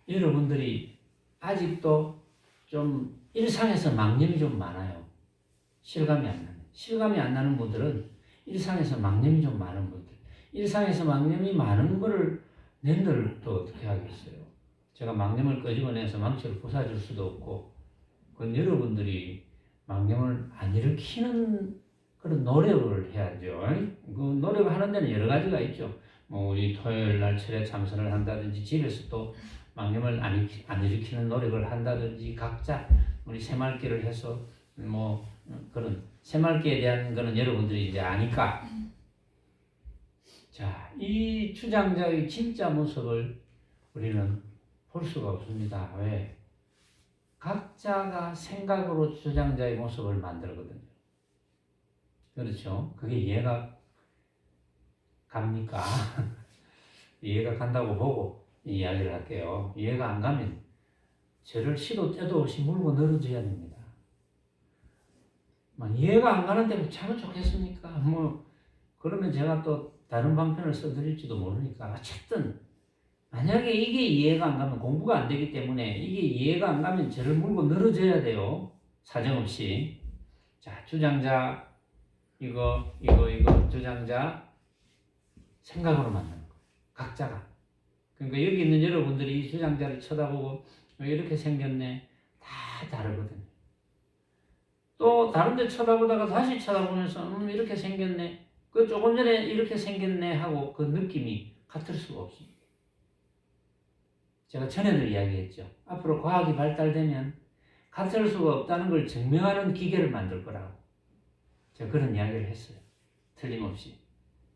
여러분들이 아직도 좀 일상에서 망념이 좀 많아요. 실감이 안 나는. 실감이 안 나는 분들은 일상에서 망념이 좀 많은 분들. 일상에서 망념이 많은 거를 nen들 또 어떻게 하겠어요. 제가 망념을 끄집어내서 망치를 부숴줄 수도 없고, 그건 여러분들이 망념을 안 일으키는 그런 노력을 해야죠. 그 노력을 하는 데는 여러 가지가 있죠. 뭐 우리 토요일 날 철회 참선을 한다든지, 집에서 또 망념을 안 일으키는 노력을 한다든지, 각자 우리 새말기를 해서 뭐 그런 새말기에 대한 거는 여러분들이 이제 아니까. 자, 이 주장자의 진짜 모습을 우리는 볼 수가 없습니다. 왜? 각자가 생각으로 주장자의 모습을 만들거든요. 그렇죠? 그게 이해가 갑니까? 이해가 간다고 보고 이야기를 할게요. 이해가 안 가면 저를 시도 때도 없이 물고 늘어져야 됩니다. 이해가 안 가는데 참 좋겠습니까? 그러면 제가 또 다른 방편을 써드릴지도 모르니까. 어쨌든 만약에 이게 이해가 안 가면 공부가 안 되기 때문에, 이게 이해가 안 가면 저를 물고 늘어져야 돼요. 사정없이. 자, 주장자 이거 주장자 생각으로 만드는 거. 각자가. 그러니까 여기 있는 여러분들이 이 주장자를 쳐다보고 왜 이렇게 생겼네, 다 다르거든요. 또 다른 데 쳐다보다가 다시 쳐다보면서 이렇게 생겼네, 그 조금 전에 이렇게 생겼네 하고 그 느낌이 같을 수가 없습니다. 제가 전에도 이야기했죠. 앞으로 과학이 발달되면 같을 수가 없다는 걸 증명하는 기계를 만들 거라고 제가 그런 이야기를 했어요. 틀림없이.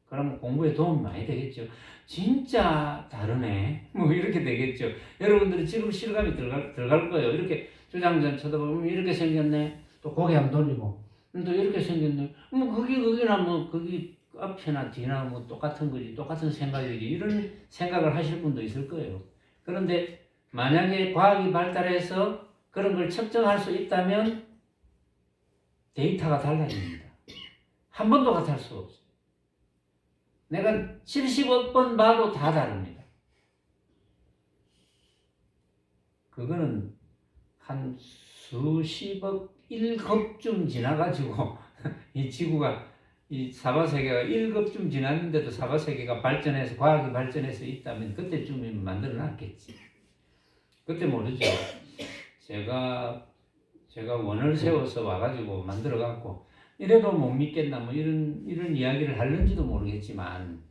그러면 공부에 도움이 많이 되겠죠. 진짜 다르네, 이렇게 되겠죠. 여러분들이 지금 실감이 들어갈 거예요. 이렇게 주장전 쳐다보면 이렇게 생겼네, 또 고개 한번 돌리고 또 이렇게 생겼네, 거기나 거기 앞이나 뒤나 똑같은 거지, 똑같은 생각이지, 이런 생각을 하실 분도 있을 거예요. 그런데 만약에 과학이 발달해서 그런 걸 측정할 수 있다면 데이터가 달라집니다. 한 번도 같을 수 없어요. 내가 70억 번 봐도 다 다릅니다. 그거는 한 수십억 1급쯤 지나가지고 이 지구가, 이 사바세계가 1급쯤 지났는데도 사바세계가 발전해서, 과학이 발전해서 있다면 그때쯤이면 만들어 놨겠지. 그때 모르죠. 제가 원을 세워서 와가지고 만들어 갖고 이래도 못 믿겠나, 이런 이야기를 하는지도 모르겠지만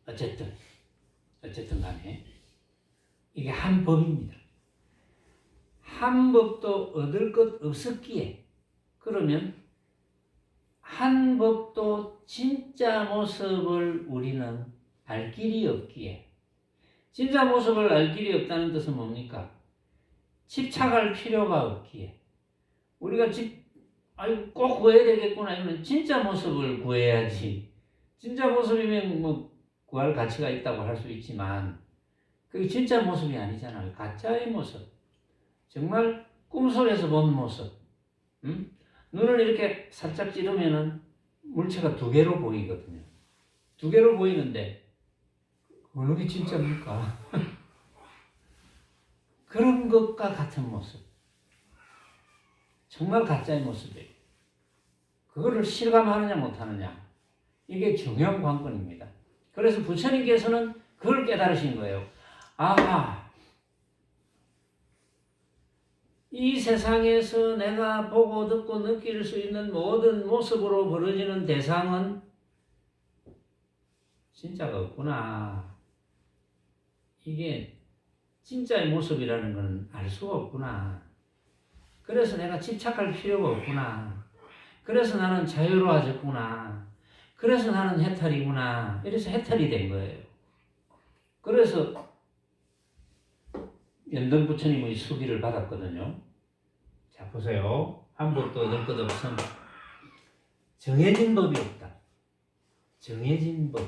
어쨌든 간에 이게 한 법입니다. 한 법도 얻을 것 없었기에, 그러면 한 법도 진짜 모습을 우리는 알 길이 없기에, 진짜 모습을 알 길이 없다는 뜻은 뭡니까? 집착할 필요가 없기에, 우리가 꼭 구해야 되겠구나, 이러면 진짜 모습을 구해야지. 진짜 모습이면 구할 가치가 있다고 할 수 있지만 그게 진짜 모습이 아니잖아요. 가짜의 모습. 정말 꿈속에서 본 모습. 눈을 이렇게 살짝 찌르면은 물체가 두 개로 보이거든요. 두 개로 보이는데 어느 게 진짜입니까? 그런 것과 같은 모습. 정말 가짜의 모습이에요. 그거를 실감하느냐 못하느냐, 이게 중요한 관건입니다. 그래서 부처님께서는 그걸 깨달으신 거예요. 아하, 이 세상에서 내가 보고 듣고 느낄 수 있는 모든 모습으로 벌어지는 대상은 진짜가 없구나. 이게 진짜의 모습이라는 건 알 수가 없구나. 그래서 내가 집착할 필요가 없구나. 그래서 나는 자유로워졌구나. 그래서 나는 해탈이구나. 이래서 해탈이 된 거예요. 그래서 연등 부처님의 수기를 받았거든요. 자, 보세요. 아무것도 얻을 것 없음. 정해진 법이 없다. 정해진 법.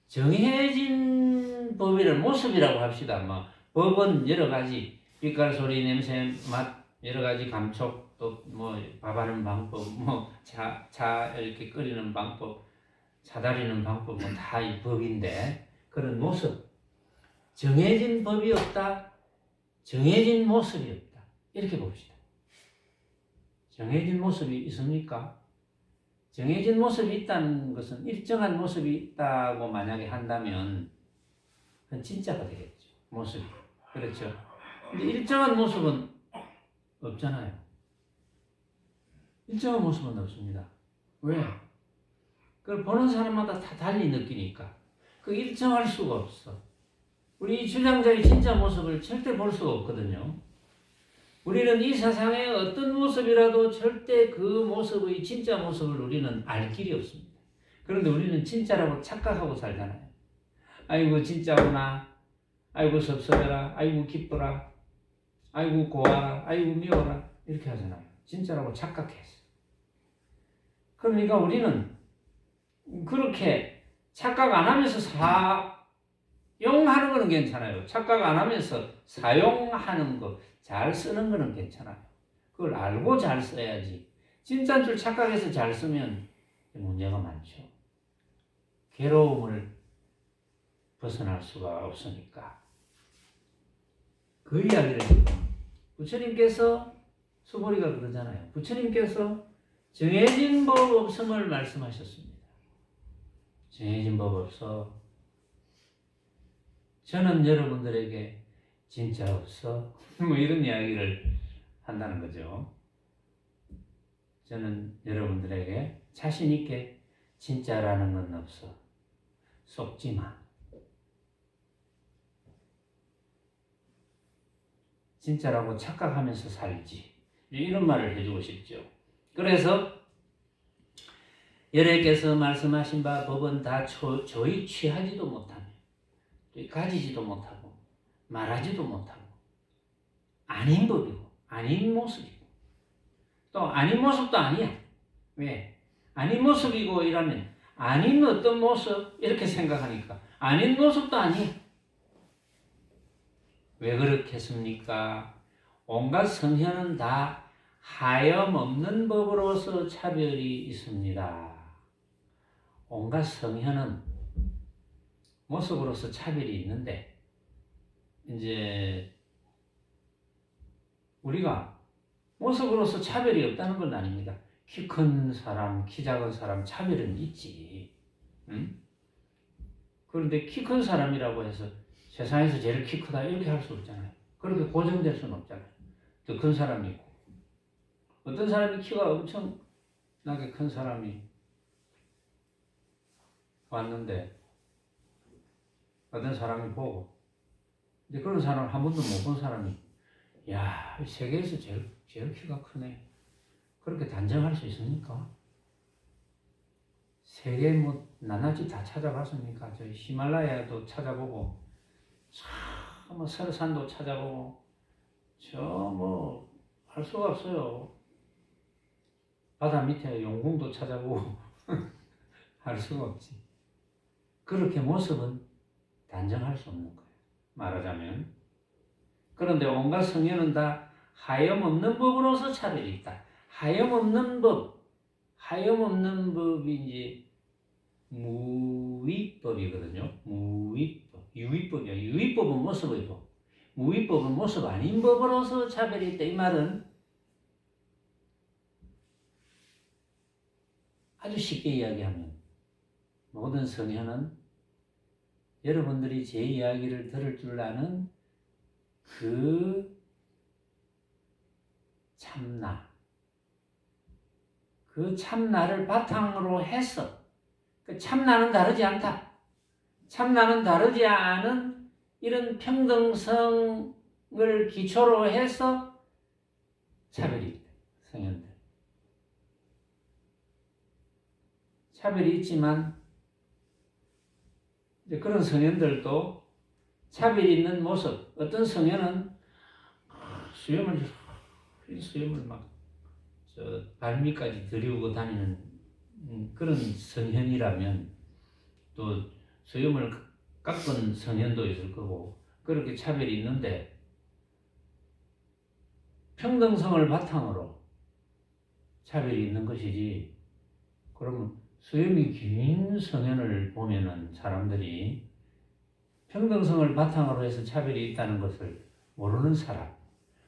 정해진 법이란 모습이라고 합시다. 뭐 법은 여러 가지 빛깔, 소리, 냄새, 맛, 여러 가지 감촉, 또 뭐 밥하는 방법, 뭐 차 이렇게 끓이는 방법, 사다리는 방법, 뭐 다 이 법인데 그런 모습. 정해진 법이 없다. 정해진 모습이 없다. 이렇게 봅시다. 정해진 모습이 있습니까? 정해진 모습이 있다는 것은 일정한 모습이 있다고 만약에 한다면 그건 진짜가 되겠죠. 모습이. 그렇죠. 근데 일정한 모습은 없잖아요. 일정한 모습은 없습니다. 왜? 그걸 보는 사람마다 다 달리 느끼니까. 그 일정할 수가 없어. 우리 주장자의 진짜 모습을 절대 볼 수가 없거든요. 우리는 이 세상의 어떤 모습이라도 절대 그 모습의 진짜 모습을 우리는 알 길이 없습니다. 그런데 우리는 진짜라고 착각하고 살잖아요. 아이고 진짜구나. 아이고 섭섭해라. 아이고 기뻐라. 아이고 고와라. 아이고 미워라. 이렇게 하잖아요. 진짜라고 착각했어. 그러니까 우리는 그렇게 착각 안 하면서 사용하는 거는 괜찮아요. 착각 안 하면서 사용하는 거, 잘 쓰는 거는 괜찮아요. 그걸 알고 잘 써야지. 진짜인 줄 착각해서 잘 쓰면 문제가 많죠. 괴로움을 벗어날 수가 없으니까. 그 이야기를 부처님께서 수보리가 그러잖아요. 부처님께서 정해진 법 없음을 말씀하셨습니다. 정해진 법 없어. 저는 여러분들에게 진짜 없어. 뭐 이런 이야기를 한다는 거죠. 저는 여러분들에게 자신 있게 진짜라는 건 없어. 속지 마. 진짜라고 착각하면서 살지. 이런 말을 해주고 싶죠. 그래서 여래께서 말씀하신 바 법은 다 저희 취하지도 못하며 가지지도 못하고 말하지도 못하고 아닌 법이고 아닌 모습이고 또 아닌 모습도 아니야. 왜? 아닌 모습이고 이라면 아닌 어떤 모습 이렇게 생각하니까 아닌 모습도 아니야. 왜 그렇겠습니까? 온갖 성현은 다 하염없는 법으로서 차별이 있습니다. 온갖 성현은 모습으로서 차별이 있는데 이제 우리가 모습으로서 차별이 없다는 건 아닙니다. 키 큰 사람, 키 작은 사람 차별은 있지. 응? 그런데 키 큰 사람이라고 해서 세상에서 제일 키 크다 이렇게 할 수 없잖아요. 그렇게 고정될 수는 없잖아요. 더 큰 사람이 있고 어떤 사람이 키가 엄청나게 큰 사람이 왔는데 어떤 사람이 보고 근데 그런 사람을 한 번도 못 본 사람이 야, 세계에서 제일 키가 크네. 그렇게 단정할 수 있습니까? 세계 뭐 낱낱이 다 찾아봤습니까? 저희 히말라야도 찾아보고 뭐 설산도 찾아보고 저 뭐 할 수가 없어요. 바다 밑에 용궁도 찾아보고 할 수가 없지. 그렇게 모습은 단정할 수 없는 거예요. 말하자면. 그런데 온갖 성현은 다 하염없는 법으로서 차별이 있다. 하염없는 법이 이제 무위법이거든요. 무위법, 유위법이야. 유위법은 모습의 법, 무위법은 모습 아닌 법으로서 차별이 있다. 이 말은 아주 쉽게 이야기하면 모든 성현은 여러분들이 제 이야기를 들을 줄 아는 그 참나, 그 참나를 바탕으로 해서 그 참나는 다르지 않다. 참나는 다르지 않은 이런 평등성을 기초로 해서 차별이 있다. 성현들. 차별이 있지만 이제 그런 성현들도 차별이 있는 모습. 어떤 성현은 수염을 막 발밑까지 들이우고 다니는 그런 성현이라면 또 수염을 깎은 성현도 있을 거고 그렇게 차별이 있는데 평등성을 바탕으로 차별이 있는 것이지. 그러면 수염이 긴 성현을 보면은 사람들이 평등성을 바탕으로 해서 차별이 있다는 것을 모르는 사람.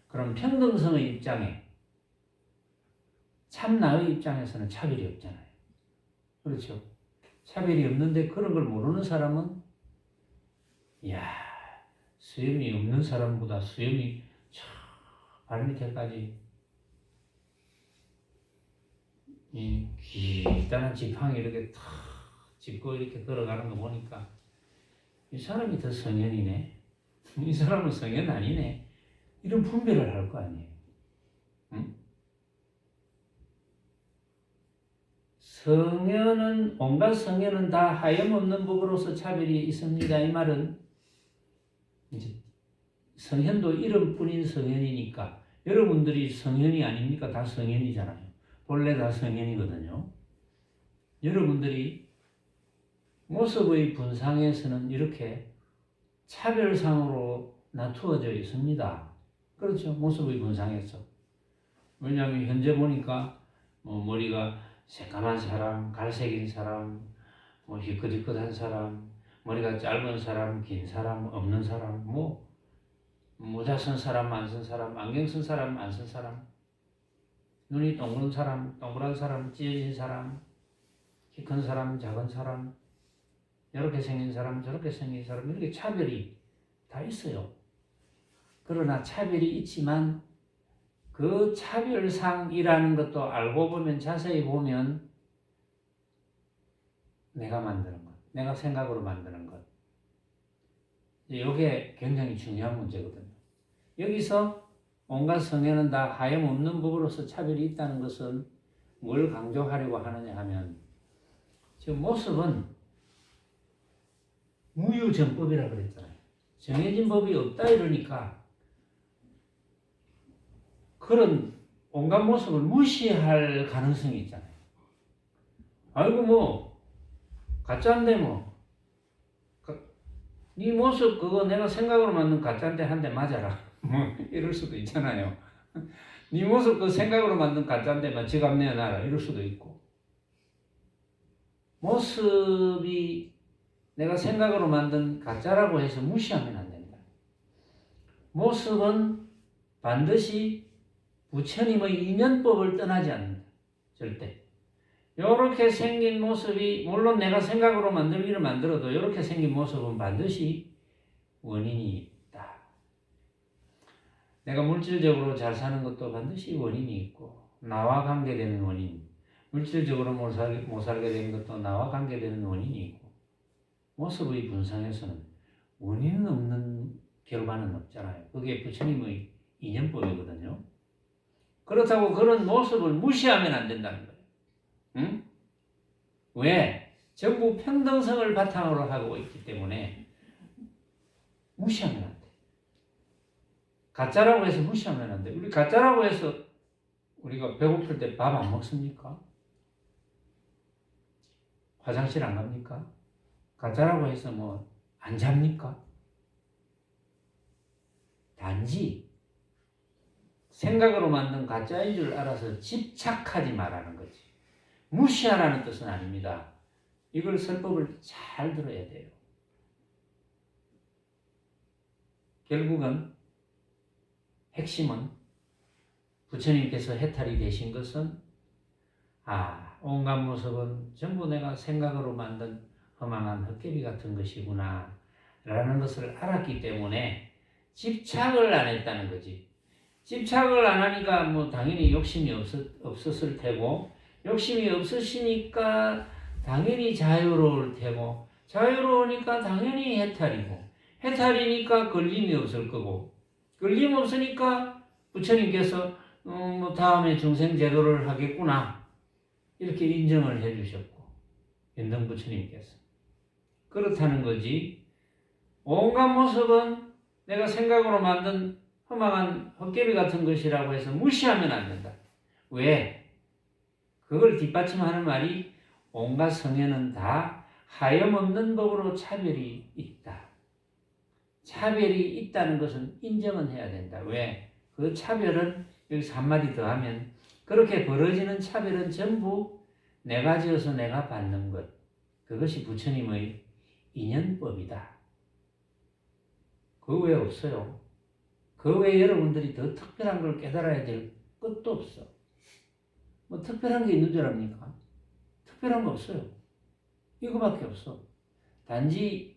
그럼 평등성의 입장에 참나의 입장에서는 차별이 없잖아요. 그렇죠? 차별이 없는데 그런 걸 모르는 사람은 이야, 수염이 없는 사람보다 수염이 저 발밑에까지 이 길다란 지팡이 이렇게 탁 짚고 이렇게 걸어가는 거 보니까 이 사람이 더 성현이네. 이 사람은 성현 아니네. 이런 분별을 할 거 아니에요. 응? 성현은 온갖 성현은 다 하염없는 법으로서 차별이 있습니다. 이 말은 이제 성현도 이름뿐인 성현이니까 여러분들이 성현이 아닙니까? 다 성현이잖아요. 본래 다 성현이거든요. 여러분들이 모습의 분상에서는 이렇게 차별상으로 나누어져 있습니다. 그렇죠? 모습의 분상에서. 왜냐하면 현재 보니까 머리가 새까만 사람, 갈색인 사람, 희끗희끗한 사람, 머리가 짧은 사람, 긴 사람, 없는 사람, 모자 쓴 사람, 안 쓴 사람, 안경 쓴 사람, 안 쓴 사람, 눈이 동그란 사람, 동그란 사람, 찢어진 사람, 키 큰 사람, 작은 사람, 이렇게 생긴 사람, 저렇게 생긴 사람, 이렇게 차별이 다 있어요. 그러나 차별이 있지만 그 차별상이라는 것도 알고 보면 자세히 보면 내가 만드는 것, 내가 생각으로 만드는 것. 이게 굉장히 중요한 문제거든요. 여기서 온갖 성현은 다 하염없는 법으로서 차별이 있다는 것은 뭘 강조하려고 하느냐 하면 지금 모습은 무유정법이라고 그랬잖아요. 정해진 법이 없다 이러니까 그런 온갖 모습을 무시할 가능성이 있잖아요. 아이고 가짜인데 네 모습 그거 내가 생각으로 만든 가짜인데 한 대 맞아라. 이럴 수도 있잖아요. 네 모습 그 생각으로 만든 가짜인데 지갑 내놔라. 이럴 수도 있고. 모습이 내가 생각으로 만든 가짜라고 해서 무시하면 안 된다. 모습은 반드시 부처님의 인연법을 떠나지 않는다. 절대. 이렇게 생긴 모습이 물론 내가 생각으로 만들기를 만들어도 이렇게 생긴 모습은 반드시 원인이 있다. 내가 물질적으로 잘 사는 것도 반드시 원인이 있고 나와 관계되는 원인, 물질적으로 못 살게 되는 것도 나와 관계되는 원인이 있고 모습의 분상에서는 원인 없는 결과는 없잖아요. 그게 부처님의 인연법이거든요. 그렇다고 그런 모습을 무시하면 안 된다는 거예요. 응? 왜? 전부 평등성을 바탕으로 하고 있기 때문에 무시하면 안 돼. 가짜라고 해서 무시하면 안 돼. 우리 가짜라고 해서 우리가 배고플 때 밥 안 먹습니까? 화장실 안 갑니까? 가짜라고 해서 안 잡니까? 단지 생각으로 만든 가짜인 줄 알아서 집착하지 말라는 거지. 무시하라는 뜻은 아닙니다. 이걸 설법을 잘 들어야 돼요. 결국은 핵심은 부처님께서 해탈이 되신 것은 온갖 모습은 전부 내가 생각으로 만든 허망한 헛개비 같은 것이구나 라는 것을 알았기 때문에 집착을 안 했다는 거지. 집착을 안 하니까 당연히 욕심이 없었을 테고 욕심이 없으시니까 당연히 자유로울 테고 자유로우니까 당연히 해탈이고 해탈이니까 걸림이 없을 거고 걸림 없으니까 부처님께서 다음에 중생 제도를 하겠구나 이렇게 인정을 해주셨고 연등 부처님께서. 그렇다는 거지. 온갖 모습은 내가 생각으로 만든 허망한 헛개비 같은 것이라고 해서 무시하면 안 된다. 왜? 그걸 뒷받침하는 말이 온갖 성에는 다 하염없는 법으로 차별이 있다. 차별이 있다는 것은 인정은 해야 된다. 왜? 그 차별은 여기서 한마디 더 하면 그렇게 벌어지는 차별은 전부 내가 지어서 내가 받는 것. 그것이 부처님의 인연법이다. 그 외에 없어요. 그 외에 여러분들이 더 특별한 걸 깨달아야 될 것도 없어. 뭐 특별한 게 있는 줄 압니까? 특별한 거 없어요. 이거밖에 없어. 단지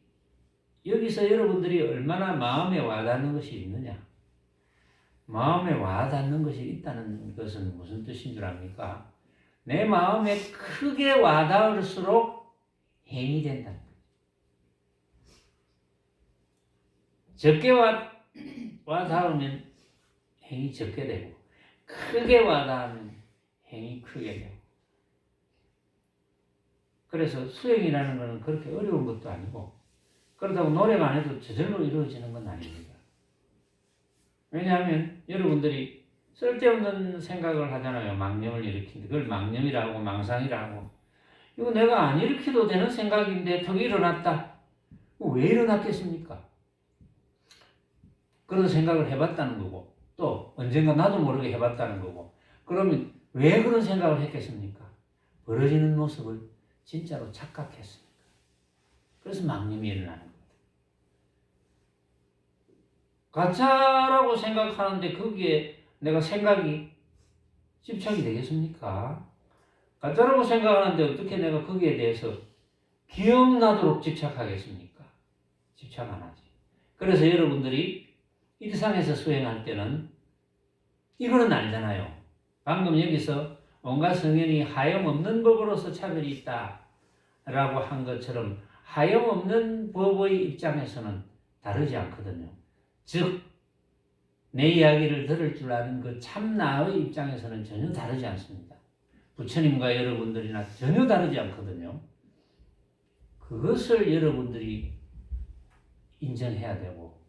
여기서 여러분들이 얼마나 마음에 와닿는 것이 있느냐. 마음에 와닿는 것이 있다는 것은 무슨 뜻인 줄 압니까? 내 마음에 크게 와닿을수록 행이 된다. 적게 와닿으면 행이 적게 되고 크게 와닿으면 행이 크게 되고 그래서 수행이라는 것은 그렇게 어려운 것도 아니고 그렇다고 노력 안 해도 저절로 이루어지는 건 아닙니다. 왜냐하면 여러분들이 쓸데없는 생각을 하잖아요. 망념을 일으키는데 그걸 망념이라고 망상이라고 이거 내가 안 일으켜도 되는 생각인데 턱이 일어났다. 왜 일어났겠습니까? 그런 생각을 해봤다는 거고 또 언젠가 나도 모르게 해봤다는 거고 그러면 왜 그런 생각을 했겠습니까? 벌어지는 모습을 진짜로 착각했으니까. 그래서 망념이 일어나는 겁니다. 가짜라고 생각하는데 거기에 내가 생각이 집착이 되겠습니까? 가짜라고 생각하는데 어떻게 내가 거기에 대해서 기억나도록 집착하겠습니까? 집착 안 하지. 그래서 여러분들이 일상에서 수행할 때는 이거는 알잖아요. 방금 여기서 온갖 성현이 하염없는 법으로서 차별이 있다 라고 한 것처럼 하염없는 법의 입장에서는 다르지 않거든요. 즉, 내 이야기를 들을 줄 아는 그 참나의 입장에서는 전혀 다르지 않습니다. 부처님과 여러분들이나 전혀 다르지 않거든요. 그것을 여러분들이 인정해야 되고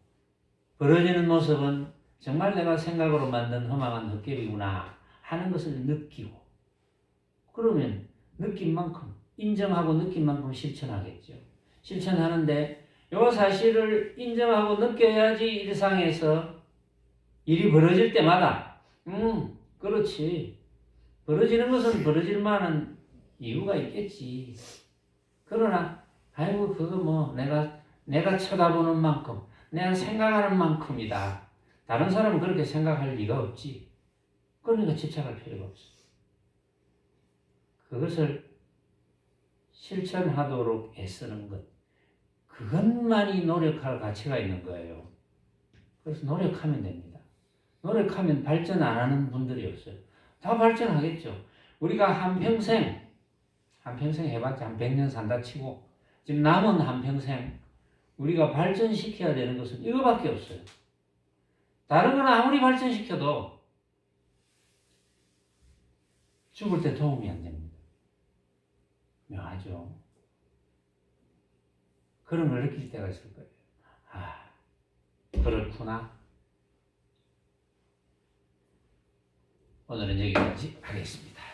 벌어지는 모습은 정말 내가 생각으로 만든 허망한 헛개비구나 하는 것을 느끼고 그러면 느낀 만큼 인정하고 느낀 만큼 실천하겠죠. 실천하는데 이 사실을 인정하고 느껴야지 일상에서 일이 벌어질 때마다 그렇지. 벌어지는 것은 벌어질 만한 이유가 있겠지. 그러나 아이고 그거 뭐 내가 쳐다보는 만큼 내가 생각하는 만큼이다. 다른 사람은 그렇게 생각할 리가 없지. 그러니까 집착할 필요가 없어. 그것을 실천하도록 애쓰는 것. 그것만이 노력할 가치가 있는 거예요. 그래서 노력하면 됩니다. 노력하면 발전 안 하는 분들이 없어요. 다 발전하겠죠. 우리가 한평생 해봤자 한 100년 산다 치고 지금 남은 한평생 우리가 발전시켜야 되는 것은 이거밖에 없어요. 다른 건 아무리 발전시켜도 죽을 때 도움이 안 됩니다. 묘하죠. 그런 걸 느낄 때가 있을 거예요. 아, 그렇구나. 오늘은 여기까지 하겠습니다.